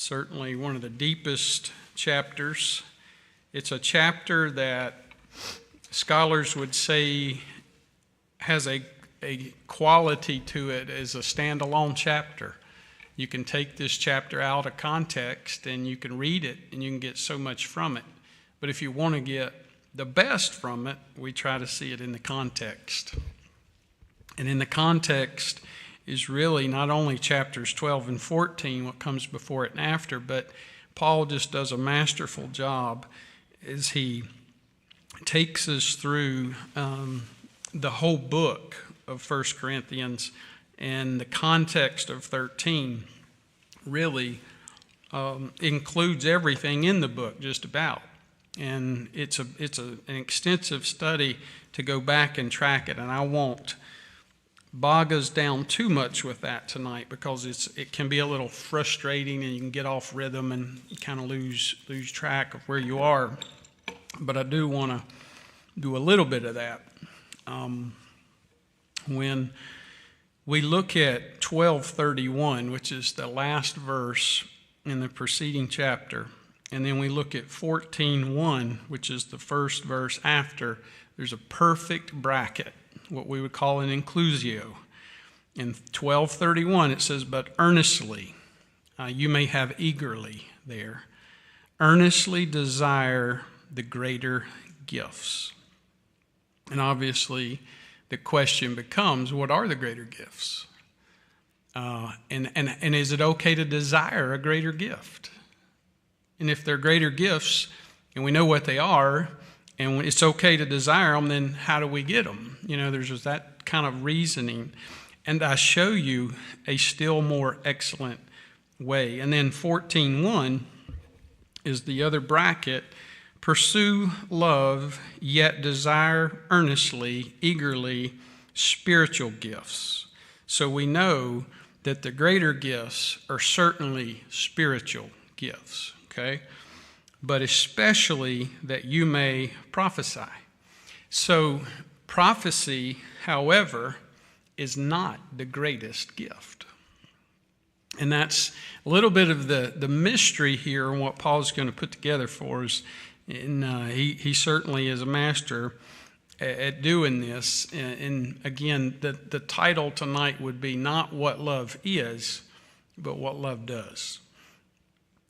certainly one of the deepest chapters. It's a chapter that scholars would say has a quality to it as a standalone chapter. You can take this chapter out of context and you can read it and you can get so much from it. But if you want to get the best from it, we try to see it in the context. And in the context is really not only chapters 12 and 14, what comes before it and after, but Paul just does a masterful job as he takes us through the whole book of 1 Corinthians, and the context of 13 really includes everything in the book just about. And it's an extensive study to go back and track it, and I won't bog us down too much with that tonight because it can be a little frustrating and you can get off rhythm and kind of lose track of where you are. But I do want to do a little bit of that. When we look at 12:31, which is the last verse in the preceding chapter, and then we look at 14:1, which is the first verse after, there's a perfect bracket, what we would call an inclusio. In 12:31 it says, but earnestly, you may have eagerly there, earnestly desire the greater gifts. And obviously the question becomes, what are the greater gifts? And is it okay to desire a greater gift? And if they're greater gifts and we know what they are, and it's okay to desire them, then how do we get them? You know, there's just that kind of reasoning. And I show you a still more excellent way. And then 14:1 is the other bracket. Pursue love, yet desire earnestly, eagerly, spiritual gifts. So we know that the greater gifts are certainly spiritual gifts, okay? But especially that you may prophesy. So prophecy, however, is not the greatest gift. And that's a little bit of the mystery here and what Paul's going to put together for us. And he certainly is a master at doing this. And again, the title tonight would be not what love is, but what love does.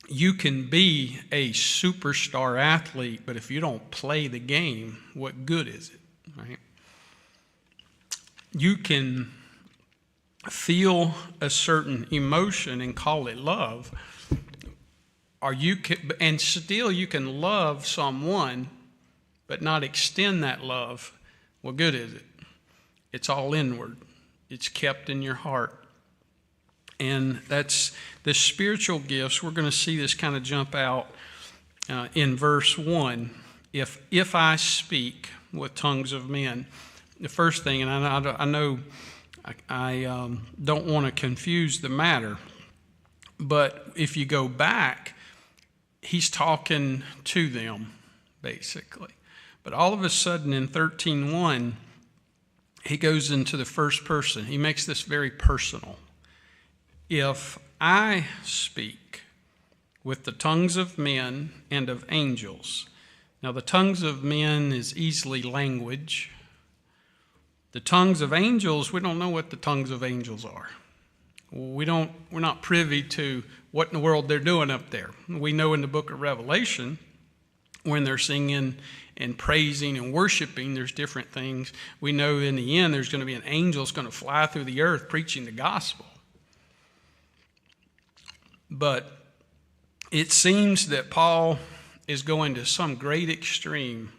You can be a superstar athlete, but if you don't play the game, what good is it, right? You can feel a certain emotion and call it love, and still you can love someone but not extend that love. What good is it? It's all inward. It's kept in your heart. And that's the spiritual gifts. We're going to see this kind of jump out in verse 1. If I speak with tongues of men, the first thing, and I know I don't want to confuse the matter, but if you go back, he's talking to them, basically. But all of a sudden in 13:1, he goes into the first person. He makes this very personal. If I speak with the tongues of men and of angels. Now the tongues of men is easily language. The tongues of angels, we don't know what the tongues of angels are. We're not privy to what in the world they're doing up there. We know in the book of Revelation, when they're singing and praising and worshiping, there's different things. We know in the end there's going to be an angel that's going to fly through the earth preaching the gospel. But it seems that Paul is going to some great extreme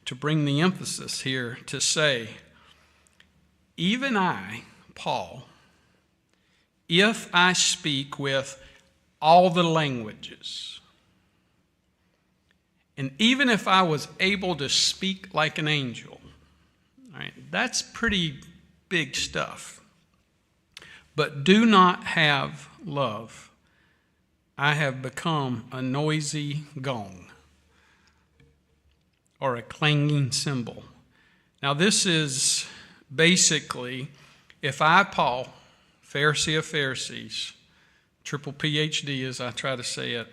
to bring the emphasis here to say, even I, Paul, if I speak with all the languages, and even if I was able to speak like an angel, all right, that's pretty big stuff, but do not have love, I have become a noisy gong or a clanging cymbal. Now this is basically, if I, Paul, Pharisee of Pharisees, triple PhD as I try to say it,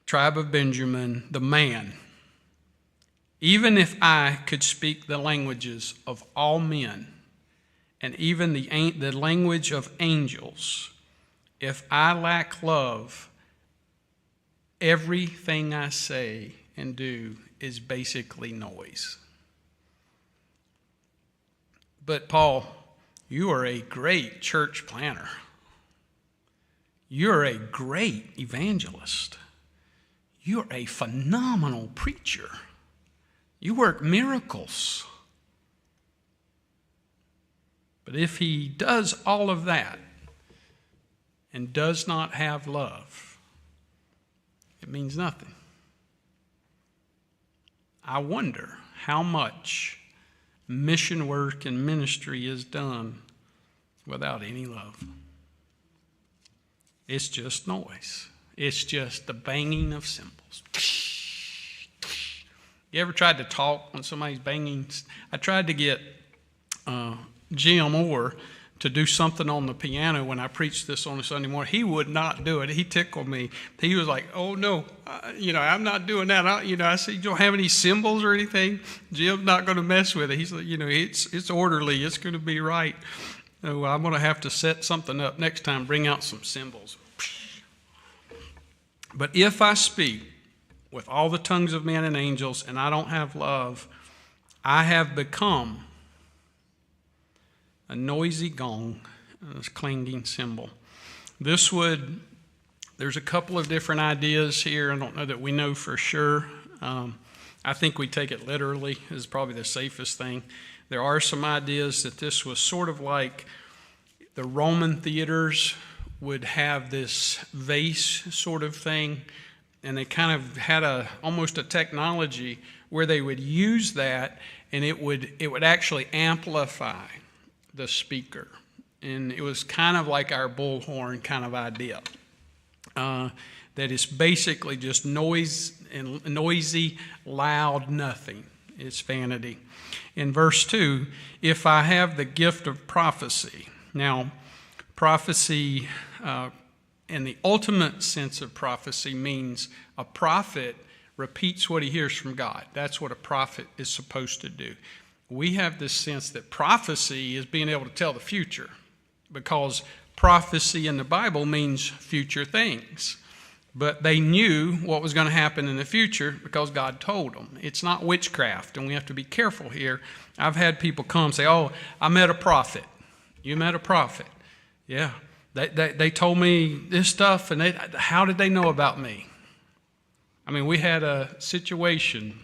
tribe of Benjamin, the man, even if I could speak the languages of all men and even the language of angels, if I lack love, everything I say and do is basically noise. But Paul, you are a great church planner. You're a great evangelist. You're a phenomenal preacher. You work miracles. But if he does all of that and does not have love, it means nothing. I wonder how much mission work and ministry is done without any love. It's just noise. It's just the banging of cymbals. You ever tried to talk when somebody's banging? I tried to get Jim Orr to do something on the piano when I preached this on a Sunday morning. He would not do it. He tickled me. He was like, "Oh no, I'm not doing that." I said, "You don't have any cymbals or anything?" Jim's not going to mess with it. He's like, it's orderly. It's going to be right. So I'm going to have to set something up next time. Bring out some cymbals. But if I speak with all the tongues of men and angels and I don't have love, I have become a noisy gong, a clanging cymbal. There's a couple of different ideas here. I don't know that we know for sure. I think we take it literally is probably the safest thing. There are some ideas that this was sort of like the Roman theaters would have this vase sort of thing, and they kind of had almost a technology where they would use that, and it would actually amplify the speaker. And it was kind of like our bullhorn kind of idea. That is basically just noisy, loud nothing. It's vanity. In verse 2, if I have the gift of prophecy. Now, prophecy, in the ultimate sense of prophecy, means a prophet repeats what he hears from God. That's what a prophet is supposed to do. We have this sense that prophecy is being able to tell the future, because prophecy in the Bible means future things. But they knew what was going to happen in the future because God told them. It's not witchcraft, and we have to be careful here. I've had people come say, "Oh, I met a prophet." You met a prophet? Yeah. They told me this stuff, and how did they know about me? I mean, we had a situation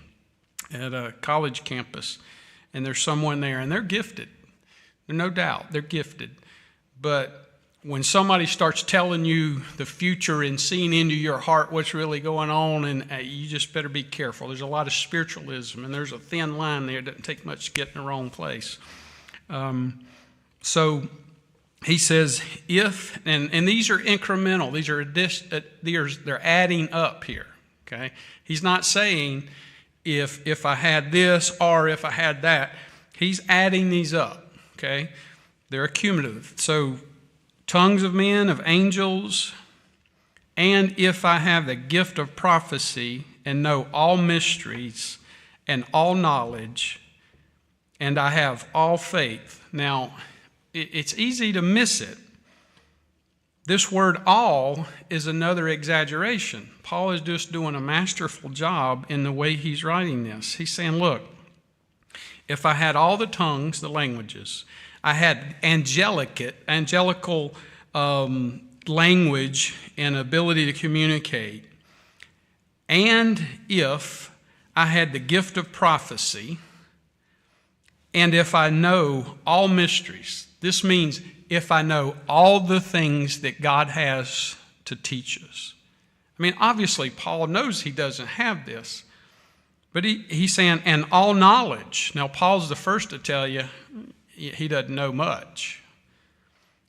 at a college campus, and there's someone there, and they're gifted. No doubt, they're gifted. But when somebody starts telling you the future and seeing into your heart what's really going on, and you just better be careful. There's a lot of spiritualism, and there's a thin line there. It doesn't take much to get in the wrong place. So he says, if, and these are incremental. They're adding up here, okay? He's not saying if I had this or if I had that. He's adding these up, okay? They're cumulative. So tongues of men, of angels, and if I have the gift of prophecy and know all mysteries and all knowledge, and I have all faith. Now, it's easy to miss it. This word all is another exaggeration. Paul is just doing a masterful job in the way he's writing this. He's saying, look, if I had all the tongues, the languages, I had angelical language and ability to communicate, and if I had the gift of prophecy, and if I know all mysteries. This means if I know all the things that God has to teach us. I mean, obviously, Paul knows he doesn't have this, but he's saying, and all knowledge. Now, Paul's the first to tell you he doesn't know much.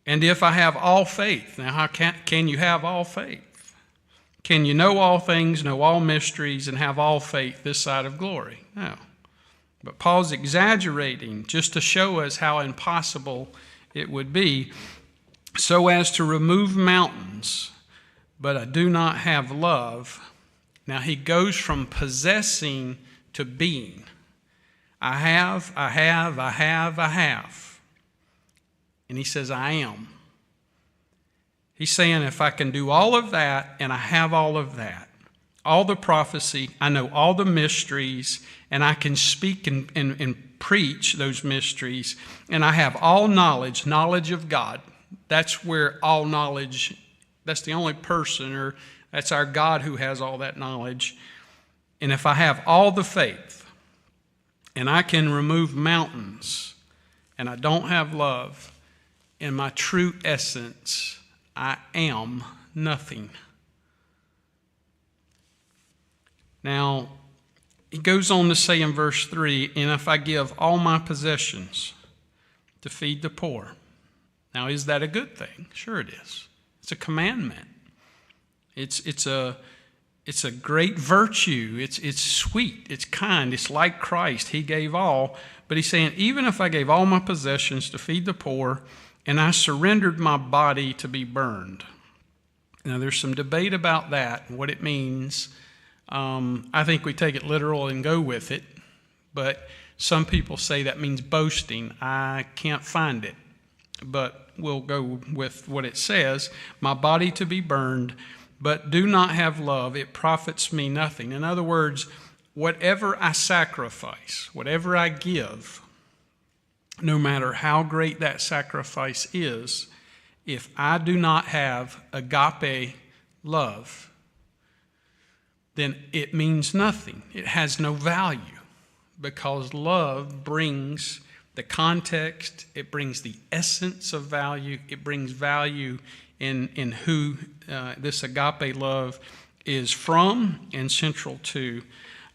And if I have all faith. Now, how can you have all faith? Can you know all things, know all mysteries, and have all faith this side of glory? No. But Paul's exaggerating just to show us how impossible it would be. so as to remove mountains, but I do not have love. Now he goes from possessing to being. I have. And he says, I am. He's saying if I can do all of that and I have all of that, all the prophecy, I know all the mysteries, and I can speak and preach those mysteries, and I have all knowledge of God. That's where all knowledge, that's the only person, or that's our God who has all that knowledge. And if I have all the faith, and I can remove mountains, and I don't have love, in my true essence, I am nothing. Now, he goes on to say in verse 3, and if I give all my possessions to feed the poor. Now, is that a good thing? Sure it is. It's a commandment. It's a great virtue. It's sweet. It's kind. It's like Christ. He gave all. But he's saying, even if I gave all my possessions to feed the poor, and I surrendered my body to be burned. Now, there's some debate about that and what it means. I think we take it literal and go with it. But some people say that means boasting. I can't find it. But we'll go with what it says. My body to be burned, but do not have love, it profits me nothing. In other words, whatever I sacrifice, whatever I give, no matter how great that sacrifice is, if I do not have agape love, then it means nothing. It has no value, because love brings the context, it brings the essence of value, it brings value in who this agape love is from and central to.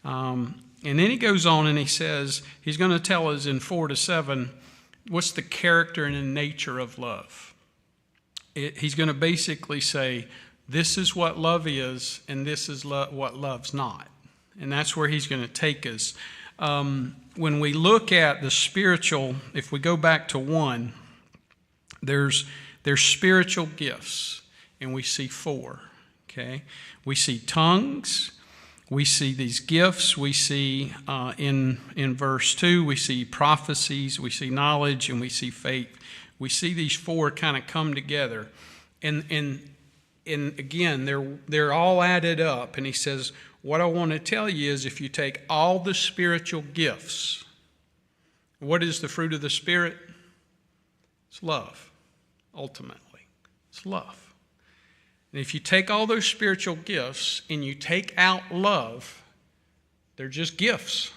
And then he goes on and he says, he's going to tell us in 4-7, what's the character and the nature of love. He's going to basically say, this is what love is, and this is what love's not. And that's where he's going to take us. When we look at the spiritual, if we go back to 1, there's spiritual gifts, and we see 4. Okay, we see tongues. We see these gifts. We see in verse 2, we see prophecies, we see knowledge, and we see faith. We see these 4 kind of come together. And again, they're all added up. And he says, what I want to tell you is if you take all the spiritual gifts, what is the fruit of the Spirit? It's love, ultimately. It's love. And if you take all those spiritual gifts and you take out love, they're just gifts.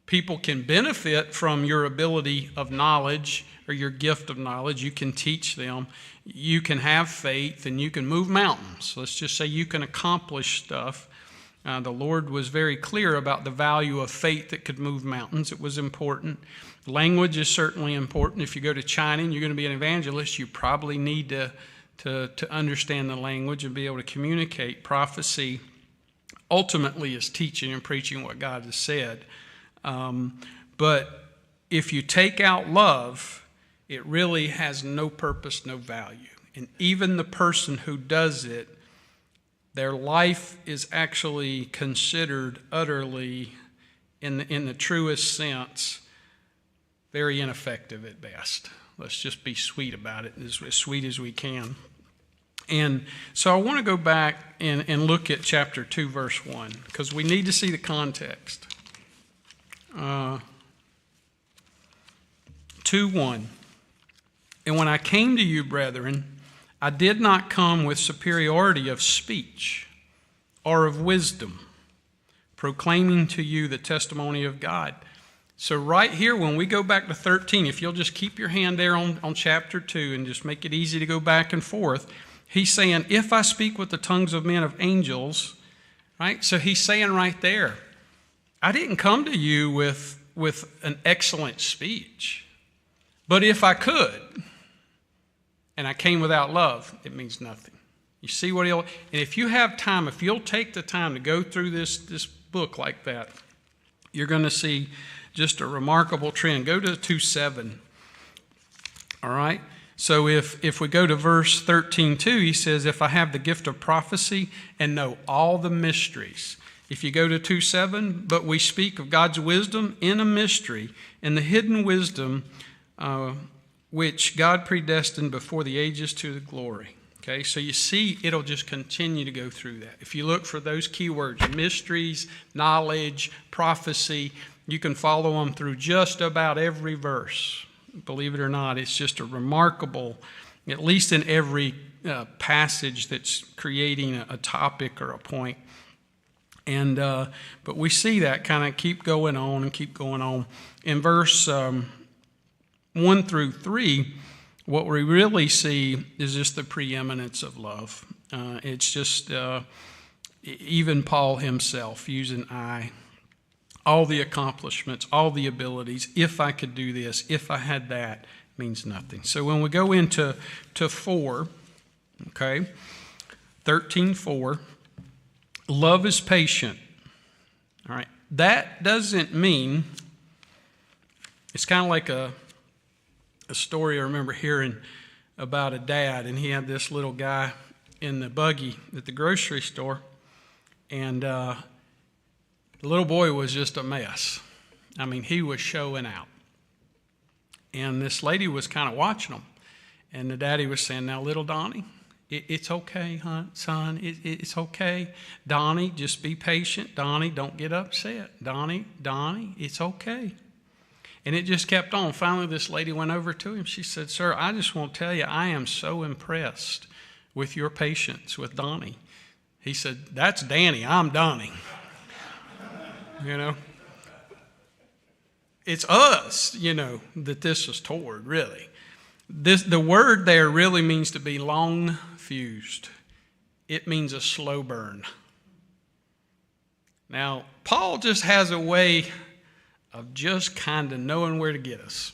People can benefit from your ability of knowledge or your gift of knowledge. You can teach them. You can have faith and you can move mountains. Let's just say you can accomplish stuff. The Lord was very clear about the value of faith that could move mountains. It was important. Language is certainly important. If you go to China and you're going to be an evangelist, you probably need to understand the language and be able to communicate. Prophecy ultimately is teaching and preaching what God has said. But if you take out love, it really has no purpose, no value. And even the person who does it, their life is actually considered utterly, in the truest sense, very ineffective at best. Let's just be sweet about it, as sweet as we can. And so I want to go back and look at chapter 2, verse 1, because we need to see the context. 2:1. And when I came to you, brethren, I did not come with superiority of speech or of wisdom, proclaiming to you the testimony of God. So right here, when we go back to 13, if you'll just keep your hand there on chapter 2 and just make it easy to go back and forth, he's saying, if I speak with the tongues of men, of angels, right? So he's saying right there, I didn't come to you with an excellent speech, but if I could, and I came without love, it means nothing. You see what and if you have time, if you'll take the time to go through this book like that, you're going to see just a remarkable trend. Go to 2:7. All right? So if we go to verse 13:2, he says, if I have the gift of prophecy and know all the mysteries. If you go to 2:7, but we speak of God's wisdom in a mystery, in the hidden wisdom which God predestined before the ages to the glory. Okay, so you see it'll just continue to go through that. If you look for those key words, mysteries, knowledge, prophecy, you can follow them through just about every verse. Believe it or not, it's just a remarkable, at least in every passage that's creating a topic or a point. And but we see that kind of keep going on and keep going on. In verse 1 through 3, what we really see is just the preeminence of love. It's just even Paul himself using I. All the accomplishments, all the abilities, if I could do this, if I had that, means nothing. So when we go into 4, okay, 13:4, love is patient. All right, that doesn't mean, it's kind of like a story I remember hearing about a dad, and he had this little guy in the buggy at the grocery store, and the little boy was just a mess. I mean, he was showing out. And this lady was kind of watching him. And the daddy was saying, now, little Donnie, it's okay, son. It's okay. Donnie, just be patient. Donnie, don't get upset. Donnie, it's okay. And it just kept on. Finally, this lady went over to him. She said, sir, I just want to tell you, I am so impressed with your patience with Donnie. He said, that's Danny. I'm Donnie. You know, it's us, that this is toward, really. The word there really means to be long fused. It means a slow burn. Now, Paul just has a way of just kind of knowing where to get us.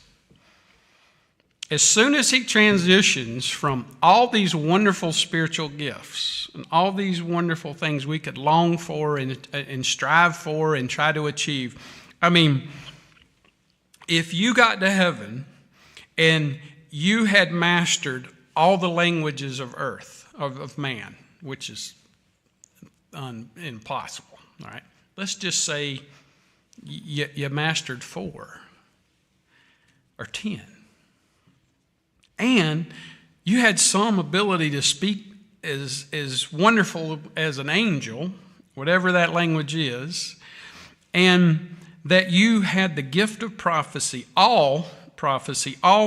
As soon as he transitions from all these wonderful spiritual gifts and all these wonderful things we could long for and strive for and try to achieve, I mean, if you got to heaven and you had mastered all the languages of earth, of man, which is impossible, all right? Let's just say you mastered 4 or 10. And you had some ability to speak as wonderful as an angel, whatever that language is, and that you had the gift of prophecy, all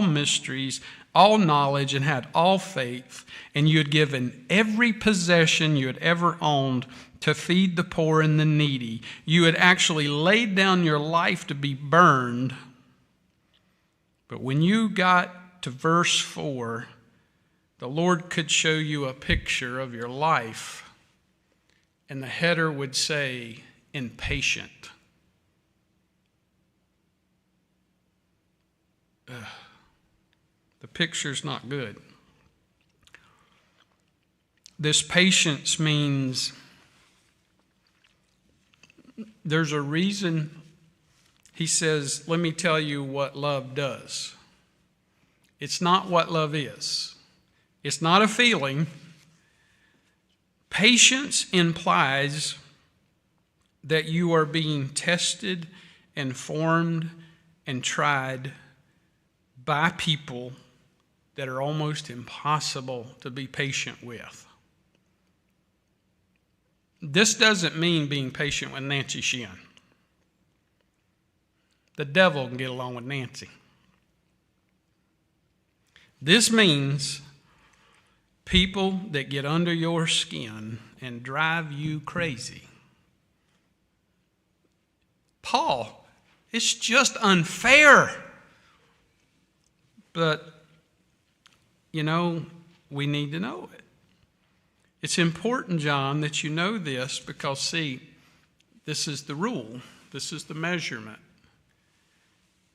mysteries, all knowledge, and had all faith, and you had given every possession you had ever owned to feed the poor and the needy. You had actually laid down your life to be burned. But when you got to verse 4, the Lord could show you a picture of your life, and the header would say, impatient. The picture's not good. This patience means there's a reason. He says, let me tell you what love does. It's not what love is. It's not a feeling. Patience implies that you are being tested and formed and tried by people that are almost impossible to be patient with. This doesn't mean being patient with Nancy Shin. The devil can get along with Nancy. This means people that get under your skin and drive you crazy. Paul, it's just unfair. But, we need to know it. It's important, John, that you know this because, see, this is the rule. This is the measurement.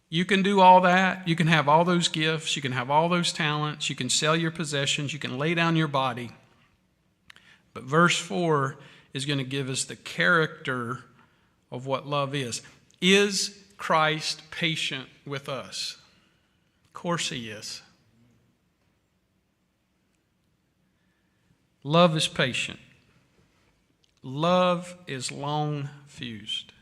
You can do all that. You can have all those gifts. You can have all those talents. You can sell your possessions. You can lay down your body. But verse 4 is going to give us the character of what love is. Is Christ patient with us? Of course he is. Love is patient. Love is long-fused.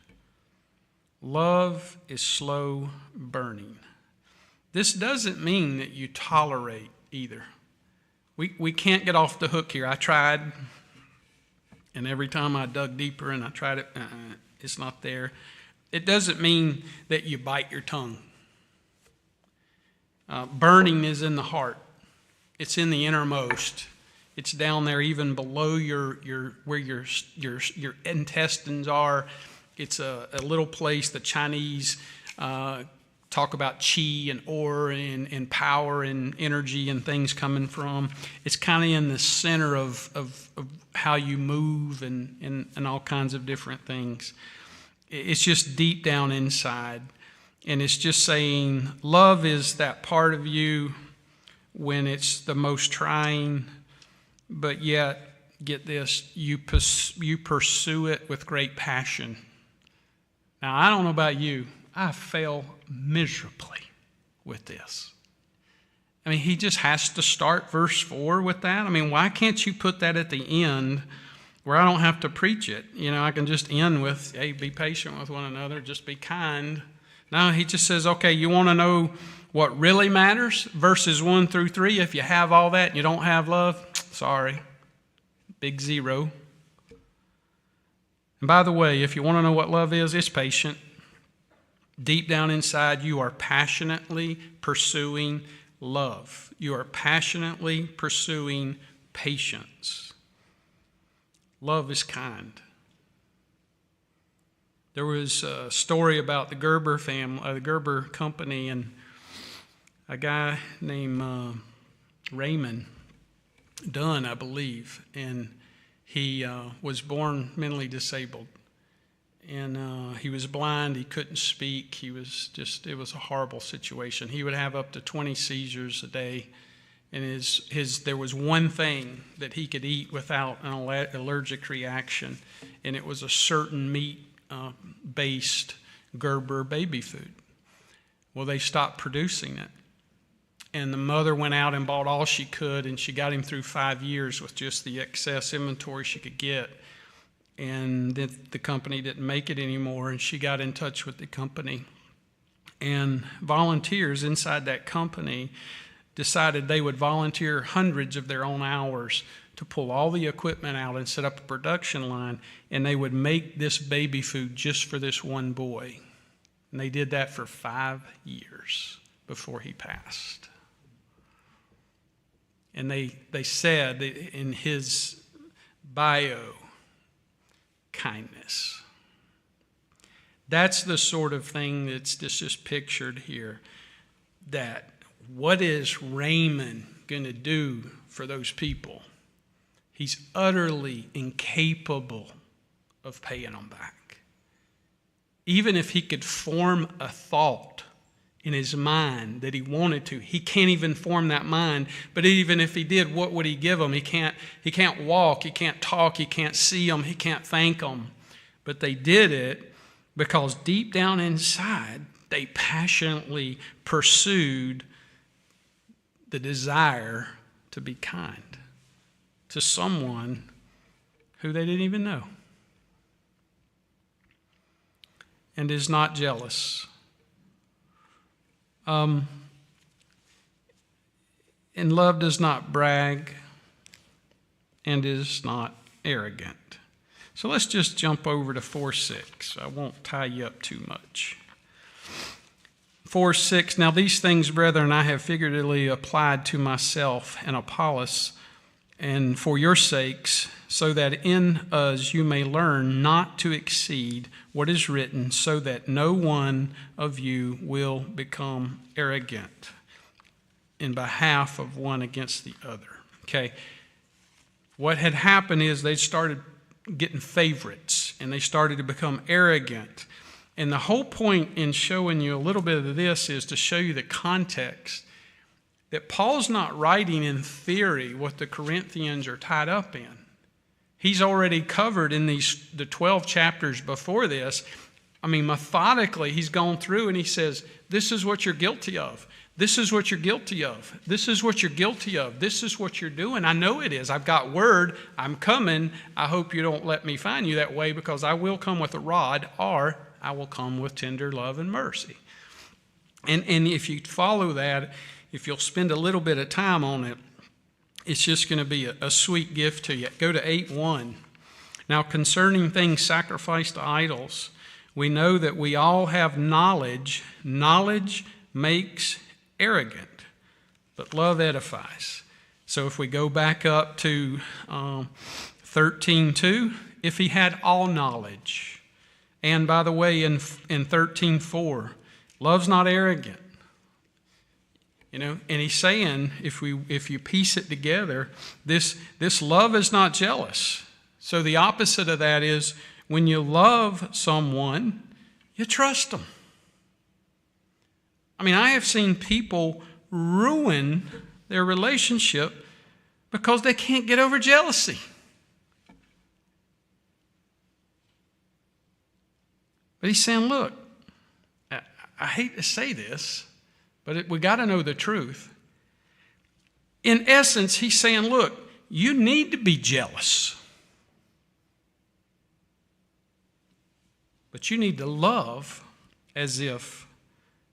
Love is slow burning. This doesn't mean that you tolerate either. We can't get off the hook here. I tried, and every time I dug deeper and I tried it, it's not there. It doesn't mean that you bite your tongue. Burning is in the heart. It's in the innermost. It's down there, even below where your intestines are. It's a little place. The Chinese talk about qi and aura and power and energy and things coming from. It's kind of in the center of how you move and all kinds of different things. It's just deep down inside. And it's just saying love is that part of you when it's the most trying, but yet, get this, you pursue it with great passion. Now, I don't know about you. I fail miserably with this. I mean, he just has to start verse 4 with that. I mean, why can't you put that at the end where I don't have to preach it? You know, I can just end with, hey, be patient with one another, just be kind. No, he just says, okay, you want to know what really matters? Verses 1 through 3, if you have all that and you don't have love, sorry, big zero. And by the way, if you want to know what love is, it's patient. Deep down inside, you are passionately pursuing love. You are passionately pursuing patience. Love is kind. There was a story about the Gerber family, the Gerber company, and a guy named Raymond Dunn, I believe, and he was born mentally disabled. And he was blind, he couldn't speak, it was a horrible situation. He would have up to 20 seizures a day, and there was one thing that he could eat without an allergic reaction, and it was a certain meat-based Gerber baby food. Well, they stopped producing it. And the mother went out and bought all she could, and she got him through 5 years with just the excess inventory she could get. And the company didn't make it anymore, and she got in touch with the company. And volunteers inside that company decided they would volunteer hundreds of their own hours to pull all the equipment out and set up a production line, and they would make this baby food just for this one boy. And they did that for 5 years before he passed. And they said in his bio, kindness. That's the sort of thing that's just pictured here. That what is Raymond going to do for those people? He's utterly incapable of paying them back. Even if he could form a thought in his mind that he wanted to, he can't even form that mind. But even if he did, what would he give them? He can't walk, he can't talk, he can't see them, he can't thank them. But they did it because deep down inside, they passionately pursued the desire to be kind to someone who they didn't even know, and is not jealous. And love does not brag and is not arrogant. So let's just jump over to 4:6. I won't tie you up too much. 4:6, now these things, brethren, I have figuratively applied to myself and Apollos, and for your sakes, so that in us you may learn not to exceed what is written, so that no one of you will become arrogant in behalf of one against the other. Okay, what had happened is they started getting favorites, and they started to become arrogant. And the whole point in showing you a little bit of this is to show you the context that Paul's not writing in theory what the Corinthians are tied up in. He's already covered in the 12 chapters before this. I mean, methodically, he's gone through and he says, this is what you're guilty of. This is what you're guilty of. This is what you're guilty of. This is what you're doing. I know it is. I've got word. I'm coming. I hope you don't let me find you that way, because I will come with a rod, or I will come with tender love and mercy. And if you follow that, if you'll spend a little bit of time on it, it's just going to be a sweet gift to you. Go to 8:1. Now, concerning things sacrificed to idols, we know that we all have knowledge. Knowledge makes arrogant, but love edifies. So if we go back up to 13:2, if he had all knowledge. And by the way, in 13:4, love's not arrogant. And he's saying, if you piece it together, this love is not jealous. So the opposite of that is, when you love someone, you trust them. I mean, I have seen people ruin their relationship because they can't get over jealousy. But he's saying, look, I hate to say this, but we got to know the truth. In essence, he's saying, look, you need to be jealous. But you need to love as if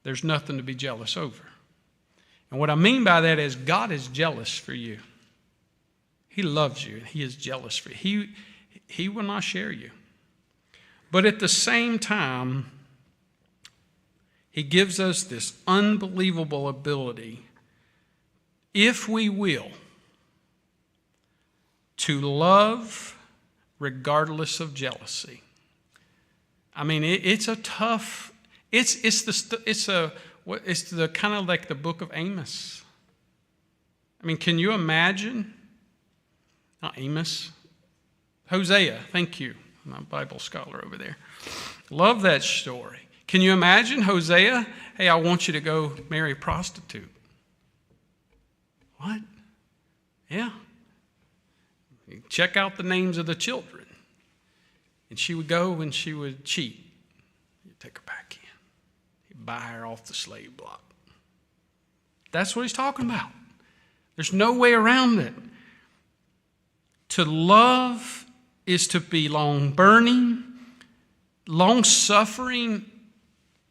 there's nothing to be jealous over. And what I mean by that is, God is jealous for you. He loves you, and he is jealous for you. He will not share you. But at the same time, he gives us this unbelievable ability, if we will, to love regardless of jealousy. I mean, it's a tough. It's the kind of like the book of Amos. I mean, can you imagine? Not Amos, Hosea. Thank you, my Bible scholar over there. Love that story. Can you imagine Hosea? Hey, I want you to go marry a prostitute. What? Yeah. Check out the names of the children. And she would go and she would cheat. He'd take her back in. He'd buy her off the slave block. That's what he's talking about. There's no way around it. To love is to be long-burning. Long-suffering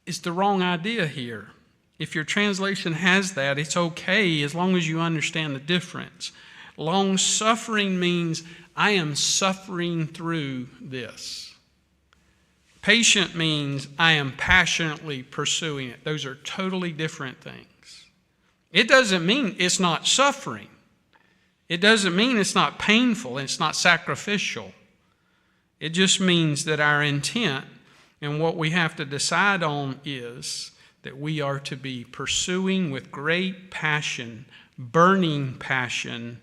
is the wrong idea here. If your translation has that, it's okay as long as you understand the difference. Long-suffering means I am suffering through this. Patient means I am passionately pursuing it. Those are totally different things. It doesn't mean it's not suffering. It doesn't mean it's not painful and it's not sacrificial. It just means that our intent and what we have to decide on is that we are to be pursuing with great passion, burning passion,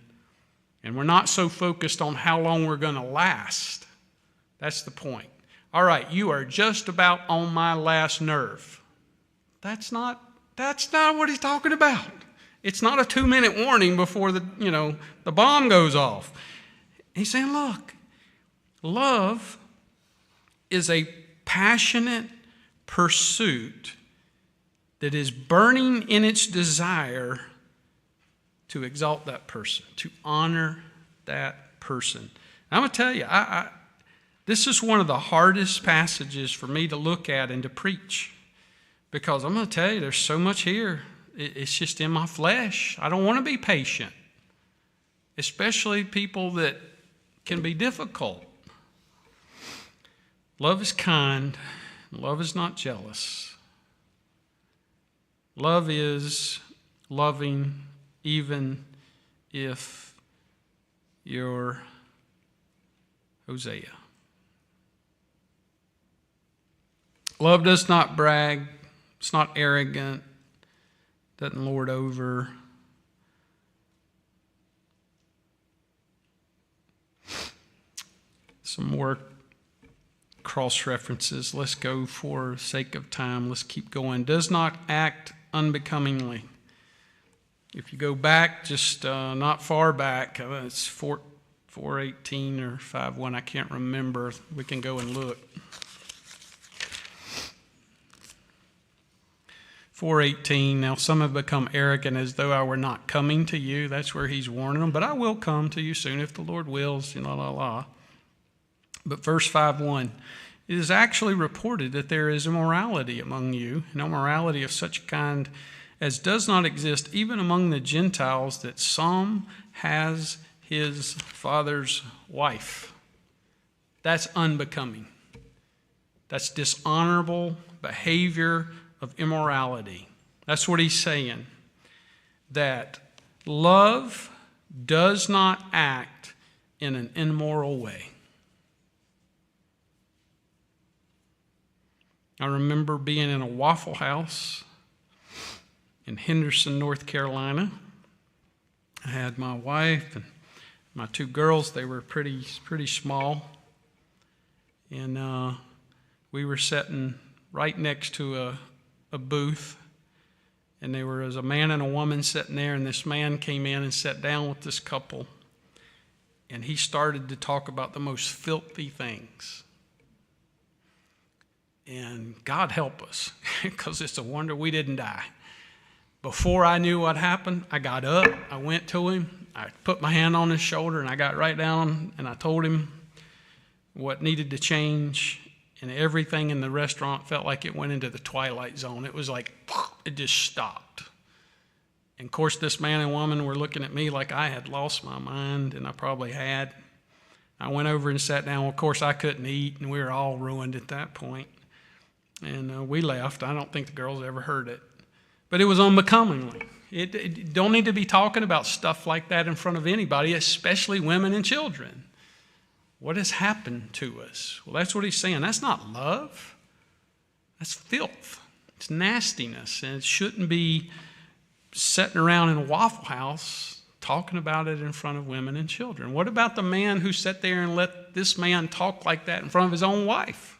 and we're not so focused on how long we're going to last. That's the point. All right, you are just about on my last nerve. That's not what he's talking about. It's not a 2-minute warning before the bomb goes off. He's saying, look, love is a passionate pursuit that is burning in its desire to exalt that person, to honor that person. I'm going to tell you, this is one of the hardest passages for me to look at and to preach, because I'm going to tell you, there's so much here. It's just in my flesh. I don't want to be patient, especially people that can be difficult. Love is kind. Love is not jealous. Love is loving even if you're Hosea. Love does not brag. It's not arrogant. Doesn't lord over. Some more cross references. Let's go for sake of time. Let's keep going. Does not act unbecomingly. If you go back, just not far back, it's 4:18 or 5:1, I can't remember. We can go and look. 4:18, now some have become arrogant as though I were not coming to you. That's where he's warning them. But I will come to you soon if the Lord wills, But verse 5:1, it is actually reported that there is immorality among you, an immorality of such kind as does not exist even among the Gentiles, that some has his father's wife. That's unbecoming. That's dishonorable behavior of immorality. That's what he's saying. That love does not act in an immoral way. I remember being in a Waffle House in Henderson, North Carolina. I had my wife and my two girls. They were pretty small. And we were sitting right next to a booth. And there was a man and a woman sitting there. And this man came in and sat down with this couple. And he started to talk about the most filthy things. And God help us, because it's a wonder we didn't die. Before I knew what happened, I got up, I went to him, I put my hand on his shoulder, and I got right down, and I told him what needed to change, and everything in the restaurant felt like it went into the twilight zone. It was like, it just stopped. And of course, this man and woman were looking at me like I had lost my mind, and I probably had. I went over and sat down. Of course, I couldn't eat, and we were all ruined at that point. And we left. I don't think the girls ever heard it. But it was unbecomingly. It don't need to be talking about stuff like that in front of anybody, especially women and children. What has happened to us? Well, that's what he's saying. That's not love. That's filth. It's nastiness. And it shouldn't be sitting around in a Waffle House talking about it in front of women and children. What about the man who sat there and let this man talk like that in front of his own wife?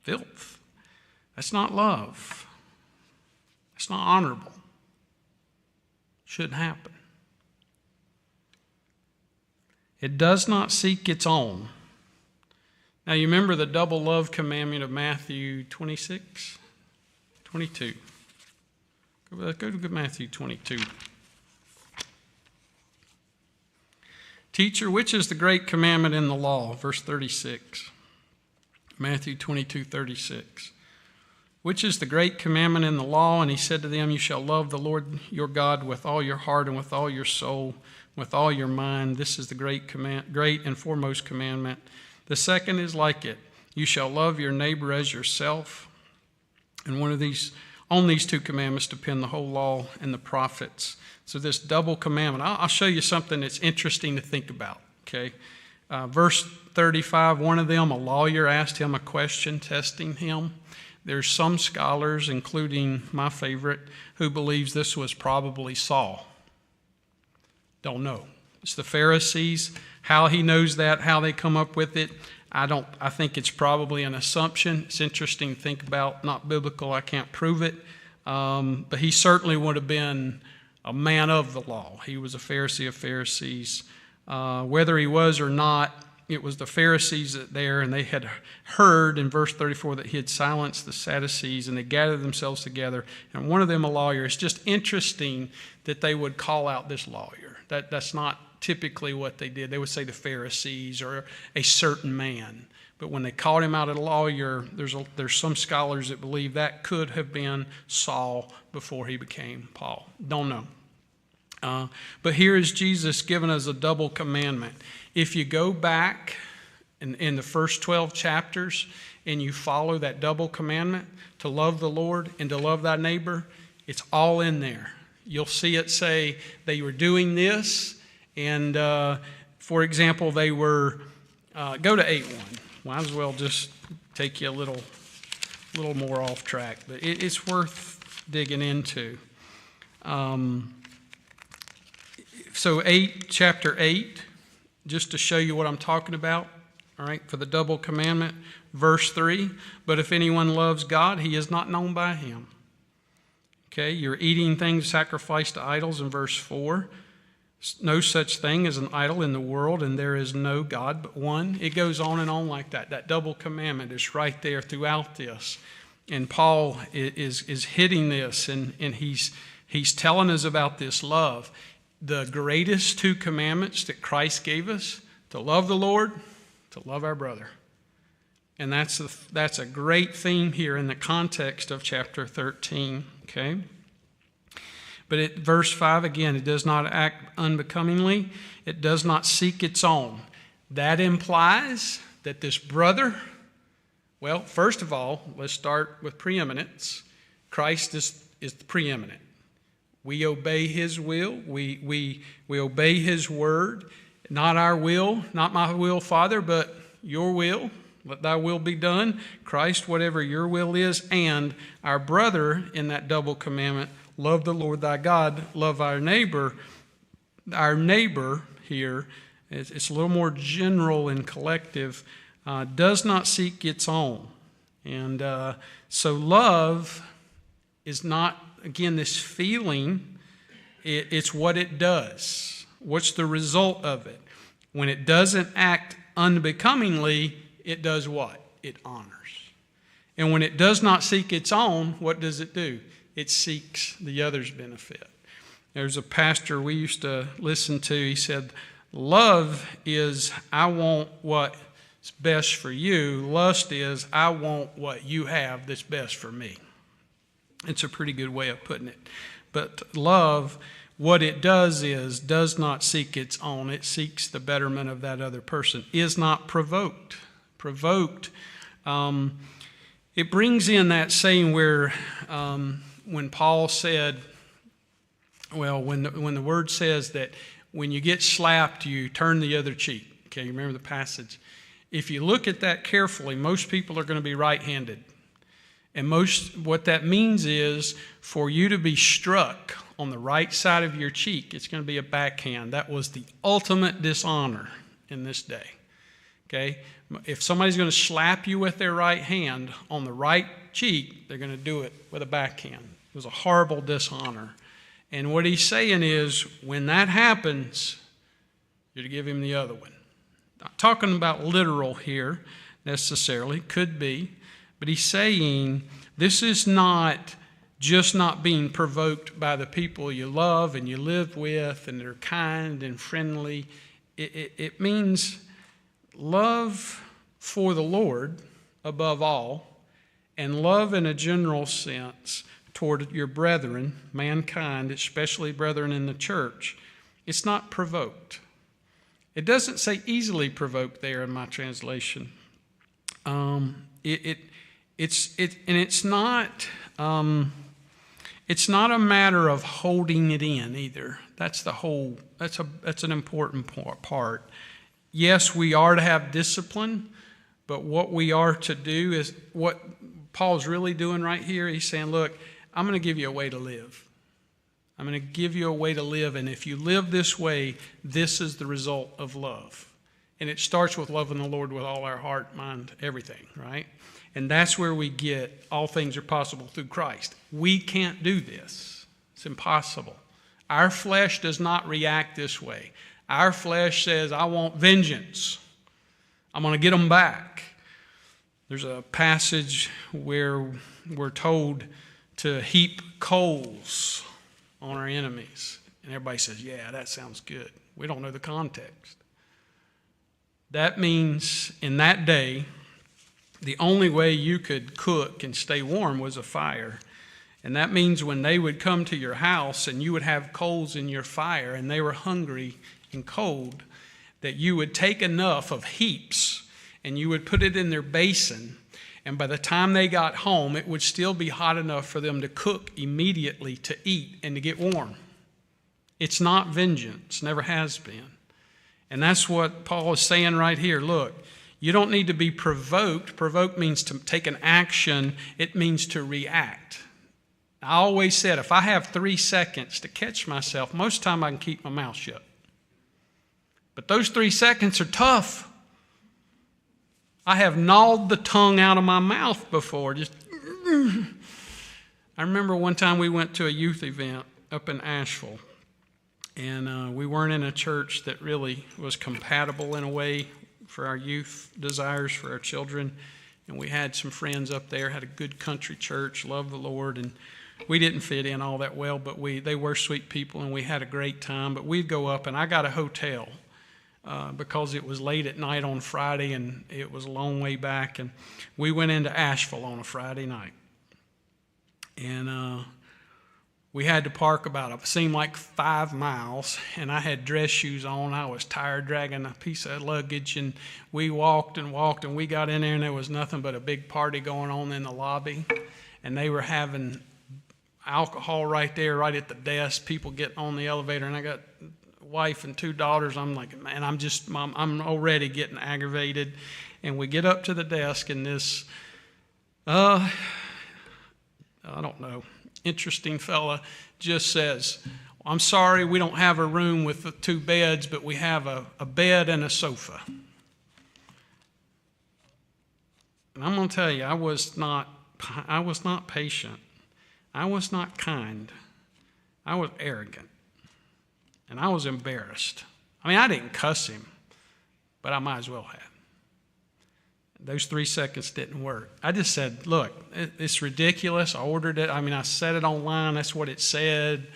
Filth. That's not love. That's not honorable. Shouldn't happen. It does not seek its own. Now you remember the double love commandment of Matthew 26? 22. Go to Matthew 22. Teacher, which is the great commandment in the law? Verse 36. Matthew 22:36. Which is the great commandment in the law? And he said to them, you shall love the Lord your God with all your heart and with all your soul, with all your mind. This is the great and foremost commandment. The second is like it. You shall love your neighbor as yourself. And on these two commandments depend the whole law and the prophets. So this double commandment, I'll show you something that's interesting to think about, okay? Verse 35, one of them, a lawyer, asked him a question, testing him. There's some scholars, including my favorite, who believes this was probably Saul. Don't know. It's the Pharisees. How he knows that, how they come up with it, I think it's probably an assumption. It's interesting to think about, not biblical, I can't prove it. But he certainly would have been a man of the law. He was a Pharisee of Pharisees. Whether he was or not, it was the Pharisees there, and they had heard in verse 34 that he had silenced the Sadducees, and they gathered themselves together, and one of them a lawyer. It's just interesting that they would call out this lawyer. That's not typically what they did. They would say the Pharisees or a certain man. But when they called him out as a lawyer, there's some scholars that believe that could have been Saul before he became Paul. Don't know. But here is Jesus giving us a double commandment. If you go back in the first 12 chapters and you follow that double commandment to love the Lord and to love thy neighbor, it's all in there. You'll see it say they were doing this, and for example, they were, go to 8:1. Might as well just take you a little more off track, but it's worth digging into. So chapter 8, just to show you what I'm talking about, all right, for the double commandment, verse 3, but if anyone loves God, he is not known by him. Okay, you're eating things sacrificed to idols in verse 4. No such thing as an idol in the world, and there is no God but one. It goes on and on like that. That double commandment is right there throughout this. And Paul is hitting this, and he's telling us about this love. The greatest two commandments that Christ gave us, to love the Lord, to love our brother. And that's a great theme here in the context of chapter 13, okay? But at verse 5, again, it does not act unbecomingly. It does not seek its own. That implies that this brother, well, first of all, let's start with preeminence. Christ is the preeminent. We obey his will. We obey his word. Not our will, not my will, Father, but your will. Let thy will be done. Christ, whatever your will is. And our brother in that double commandment, love the Lord thy God, love our neighbor. Our neighbor here, it's a little more general and collective, does not seek its own. And so love is not, again, this feeling. It's what it does. What's the result of it? When it doesn't act unbecomingly, it does what? It honors. And when it does not seek its own, what does it do? It seeks the other's benefit. There's a pastor we used to listen to. He said, love is, I want what's best for you. Lust is, I want what you have that's best for me. It's a pretty good way of putting it. But love, what it does is, does not seek its own. It seeks the betterment of that other person. Is not provoked. Provoked. It brings in that saying where when Paul said, well, when the word says that when you get slapped, you turn the other cheek. Okay, you remember the passage? If you look at that carefully, most people are going to be right-handed. And what that means is for you to be struck on the right side of your cheek, it's going to be a backhand. That was the ultimate dishonor in this day. Okay? If somebody's going to slap you with their right hand on the right cheek, they're going to do it with a backhand. It was a horrible dishonor. And what he's saying is, when that happens, you're to give him the other one. Not talking about literal here necessarily, could be. But he's saying this is not just not being provoked by the people you love and you live with and they're kind and friendly. It means love for the Lord above all, and love in a general sense toward your brethren, mankind, especially brethren in the church. It's not provoked. It doesn't say easily provoked there in my translation. It's not a matter of holding it in either. That's an important part. Yes, we are to have discipline, but what we are to do is what Paul's really doing right here. He's saying, look, I'm going to give you a way to live. I'm going to give you a way to live, and if you live this way, this is the result of love. And it starts with loving the Lord with all our heart, mind, everything, right? And that's where we get all things are possible through Christ. We can't do this. It's impossible. Our flesh does not react this way. Our flesh says, I want vengeance. I'm going to get them back. There's a passage where we're told to heap coals on our enemies. And everybody says, yeah, that sounds good. We don't know the context. That means in that day, the only way you could cook and stay warm was a fire. And that means when they would come to your house and you would have coals in your fire and they were hungry and cold, that you would take enough of heaps and you would put it in their basin. And by the time they got home, it would still be hot enough for them to cook immediately, to eat, and to get warm. It's not vengeance, never has been. And that's what Paul is saying right here. Look, you don't need to be provoked. Provoke means to take an action. It means to react. I always said, if I have 3 seconds to catch myself, most of the time I can keep my mouth shut. But those 3 seconds are tough. I have gnawed the tongue out of my mouth before. I remember one time we went to a youth event up in Asheville. And we weren't in a church that really was compatible in a way for our youth desires, for our children. And we had some friends up there, had a good country church, loved the Lord, and we didn't fit in all that well, but they were sweet people, and we had a great time. But we'd go up, and I got a hotel because it was late at night on Friday, and it was a long way back. And we went into Asheville on a Friday night. And we had to park it seemed like 5 miles, and I had dress shoes on. I was tired dragging a piece of luggage, and we walked, and we got in there, and there was nothing but a big party going on in the lobby. And they were having alcohol right there, right at the desk, people getting on the elevator, and I got a wife and 2 daughters. I'm like, man, I'm already getting aggravated. And we get up to the desk, and this, I don't know, interesting fella just says, I'm sorry, we don't have a room with the 2 beds, but we have a bed and a sofa. And I'm going to tell you, I was not patient. I was not kind. I was arrogant. And I was embarrassed. I mean, I didn't cuss him, but I might as well have. Those 3 seconds didn't work. I just said, look, it's ridiculous. I ordered it. I mean, I said it online. That's what it said.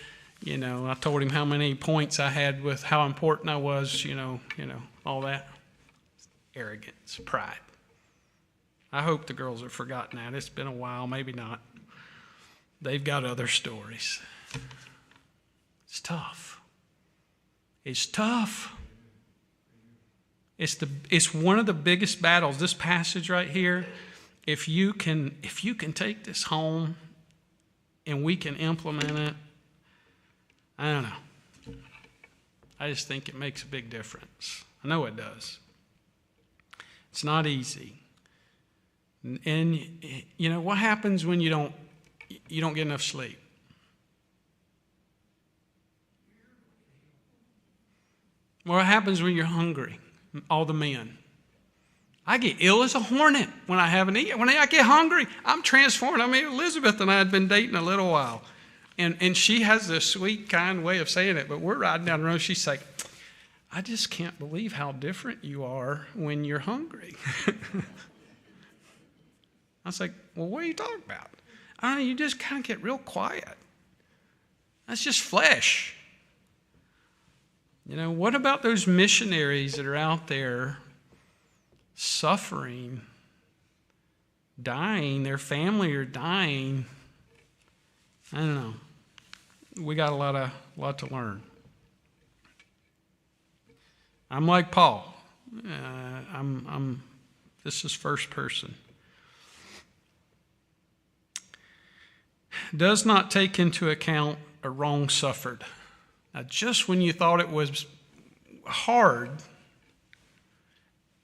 You know, I told him how many points I had with how important I was, you know, all that. Arrogance, pride. I hope the girls have forgotten that. It's been a while, maybe not. They've got other stories. It's tough. It's tough. It's one of the biggest battles. This passage right here, if you can take this home and we can implement it, I don't know. I just think it makes a big difference. I know it does. It's not easy. And you know what happens when you don't get enough sleep? What happens when you're hungry? All the men. I get ill as a hornet when I haven't eaten. When I get hungry, I'm transformed. I mean, Elizabeth and I had been dating a little while. And she has this sweet, kind way of saying it, but we're riding down the road. She's like, I just can't believe how different you are when you're hungry. I was like, well, what are you talking about? I don't know, you just kind of get real quiet. That's just flesh. You know, what about those missionaries that are out there suffering, dying, their family are dying? I don't know. We got a lot to learn. I'm like Paul. This is first person. Does not take into account a wrong suffered. Now, just when you thought it was hard,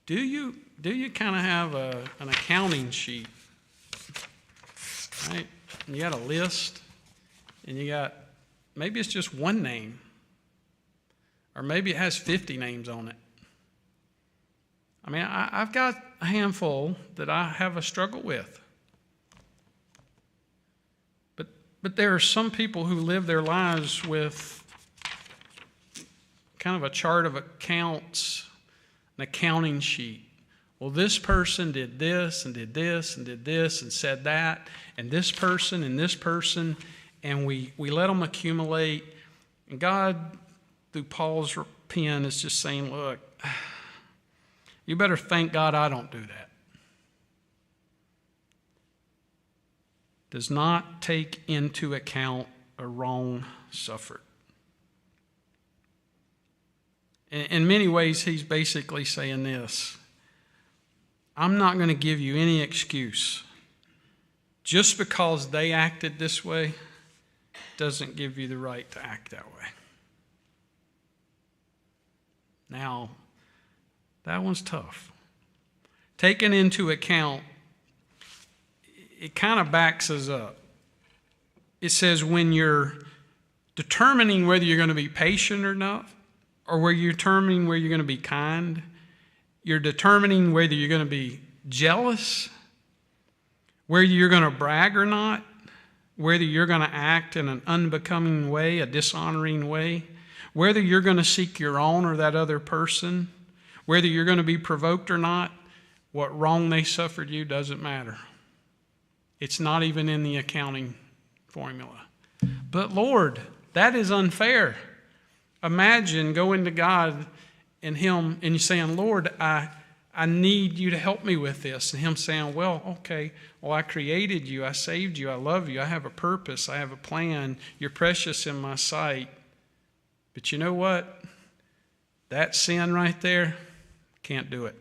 do you kind of have an accounting sheet, right? And you got a list, and you got, maybe it's just one name, or maybe it has 50 names on it. I mean, I've got a handful that I have a struggle with. But there are some people who live their lives with kind of a chart of accounts, an accounting sheet. Well, this person did this and did this and did this and said that, and this person, and we let them accumulate. And God, through Paul's pen, is just saying, look, you better thank God I don't do that. Does not take into account a wrong suffered. In many ways, he's basically saying this: I'm not going to give you any excuse. Just because they acted this way doesn't give you the right to act that way. Now, that one's tough. Taken into account, it kind of backs us up. It says when you're determining whether you're going to be patient or not, or where you're determining whether you're going to be kind, you're determining whether you're going to be jealous, whether you're going to brag or not, whether you're going to act in an unbecoming way, a dishonoring way, whether you're going to seek your own or that other person, whether you're going to be provoked or not, what wrong they suffered you doesn't matter. It's not even in the accounting formula. But Lord, that is unfair. Imagine going to God and Him and you saying, Lord, I need you to help me with this. And Him saying, well, okay, well, I created you. I saved you. I love you. I have a purpose. I have a plan. You're precious in my sight. But you know what? That sin right there, can't do it.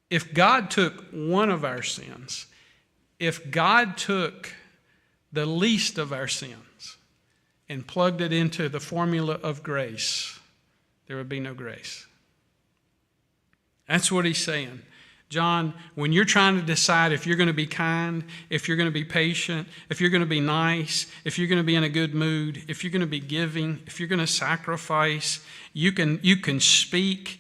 If God took one of our sins, if God took the least of our sins and plugged it into the formula of grace, there would be no grace. That's what He's saying. John, when you're trying to decide if you're going to be kind, if you're going to be patient, if you're going to be nice, if you're going to be in a good mood, if you're going to be giving, if you're going to sacrifice, you can speak.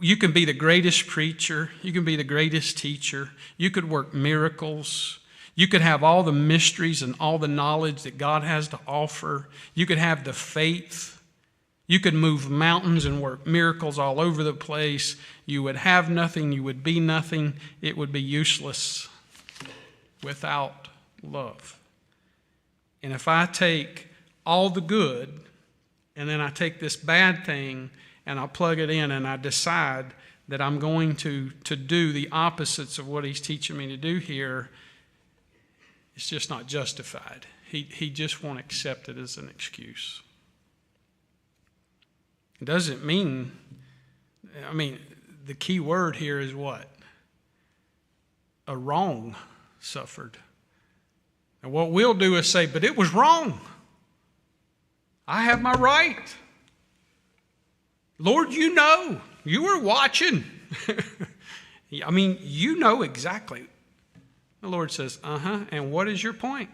You can be the greatest preacher. You can be the greatest teacher. You could work miracles. You could have all the mysteries and all the knowledge that God has to offer. You could have the faith. You could move mountains and work miracles all over the place. You would have nothing. You would be nothing. It would be useless without love. And if I take all the good and then I take this bad thing and I plug it in and I decide that I'm going to do the opposites of what He's teaching me to do here, it's just not justified. He just won't accept it as an excuse. It doesn't mean, the key word here is what? A wrong suffered. And what we'll do is say, but it was wrong. I have my right. Lord, you know. You were watching. You know exactly. The Lord says, and what is your point?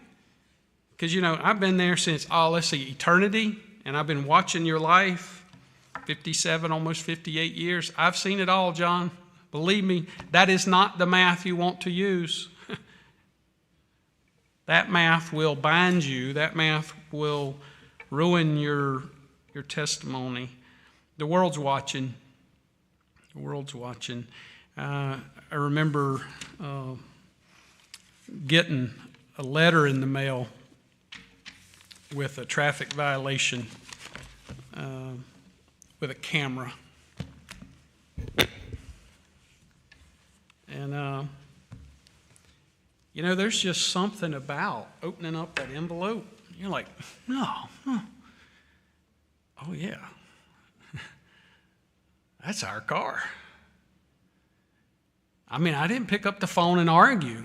Because, I've been there since, eternity, and I've been watching your life, 57, almost 58 years. I've seen it all, John. Believe me, that is not the math you want to use. That math will bind you. That math will ruin your testimony. The world's watching. The world's watching. I remember getting a letter in the mail with a traffic violation with a camera. And, there's just something about opening up that envelope. You're like, no. Oh, yeah. That's our car. I didn't pick up the phone and argue.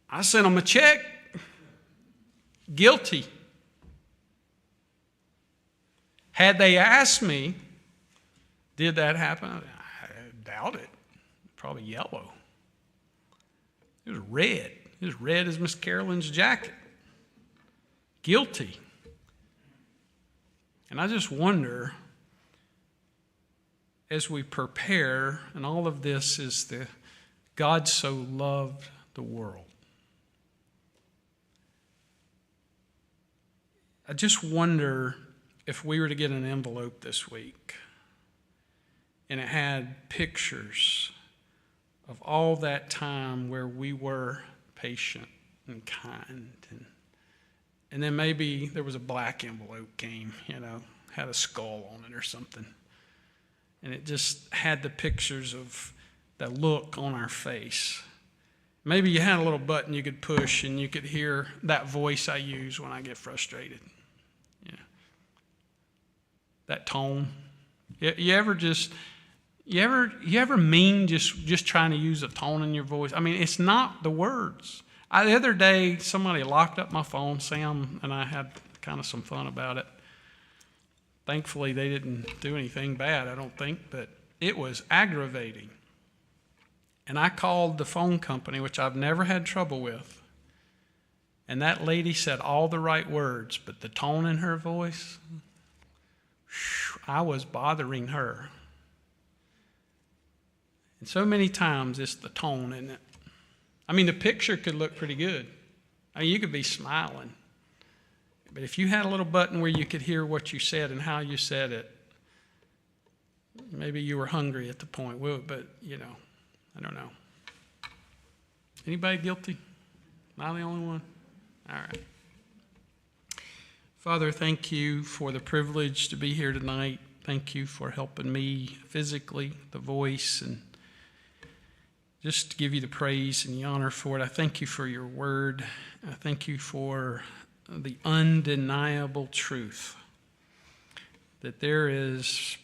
I sent them a check. Guilty. Had they asked me, did that happen? I doubt it. Probably yellow. It was red. It was red as Miss Carolyn's jacket. Guilty. And I just wonder, as we prepare, and all of this is God so loved the world. I just wonder if we were to get an envelope this week and it had pictures of all that time where we were patient and kind, and then maybe there was a black envelope came, had a skull on it or something, and it just had the pictures of the look on our face. Maybe you had a little button you could push and you could hear that voice I use when I get frustrated. That tone. You ever mean just trying to use a tone in your voice? It's not the words. The other day, somebody locked up my phone, Sam, and I had kind of some fun about it. Thankfully, they didn't do anything bad, I don't think, but it was aggravating. And I called the phone company, which I've never had trouble with. And that lady said all the right words, but the tone in her voice, I was bothering her. And so many times it's the tone, isn't it? The picture could look pretty good. You could be smiling. But if you had a little button where you could hear what you said and how you said it, Maybe you were hungry at the point, but, I don't know. Anybody guilty? Am I the only one? All right. Father, thank you for the privilege to be here tonight. Thank you for helping me physically, the voice, and just to give you the praise and the honor for it. I thank you for your word. I thank you for the undeniable truth that there is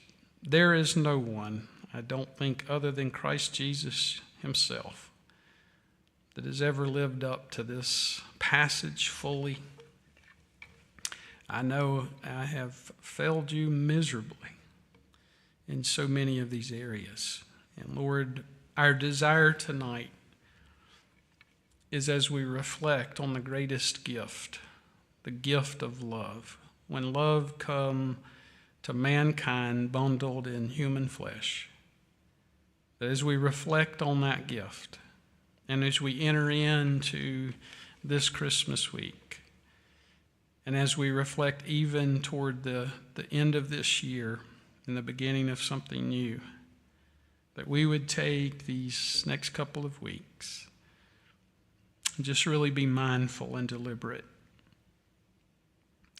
no one, I don't think, other than Christ Jesus himself, that has ever lived up to this passage fully. I know I have failed you miserably in so many of these areas. And Lord, our desire tonight is as we reflect on the greatest gift, the gift of love. When love come to mankind bundled in human flesh, that as we reflect on that gift, and as we enter into this Christmas week, and as we reflect even toward the end of this year and the beginning of something new, that we would take these next couple of weeks and just really be mindful and deliberate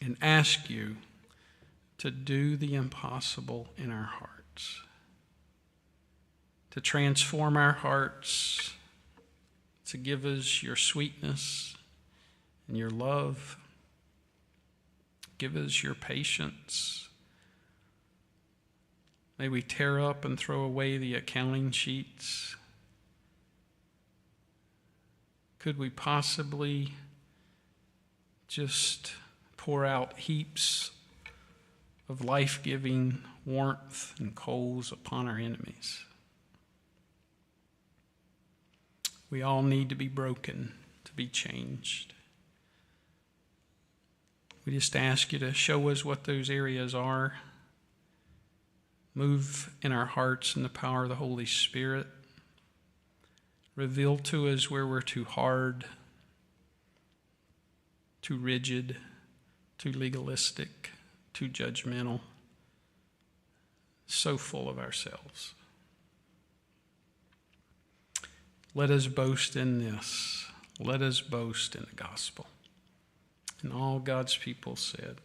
and ask you to do the impossible in our hearts, to transform our hearts, to give us your sweetness and your love. Give us your patience. May we tear up and throw away the accounting sheets. Could we possibly just pour out heaps of life-giving warmth and coals upon our enemies? We all need to be broken, to be changed. We just ask you to show us what those areas are. Move in our hearts in the power of the Holy Spirit. Reveal to us where we're too hard, too rigid, too legalistic, too judgmental, so full of ourselves. Let us boast in this. Let us boast in the gospel. And all God's people said,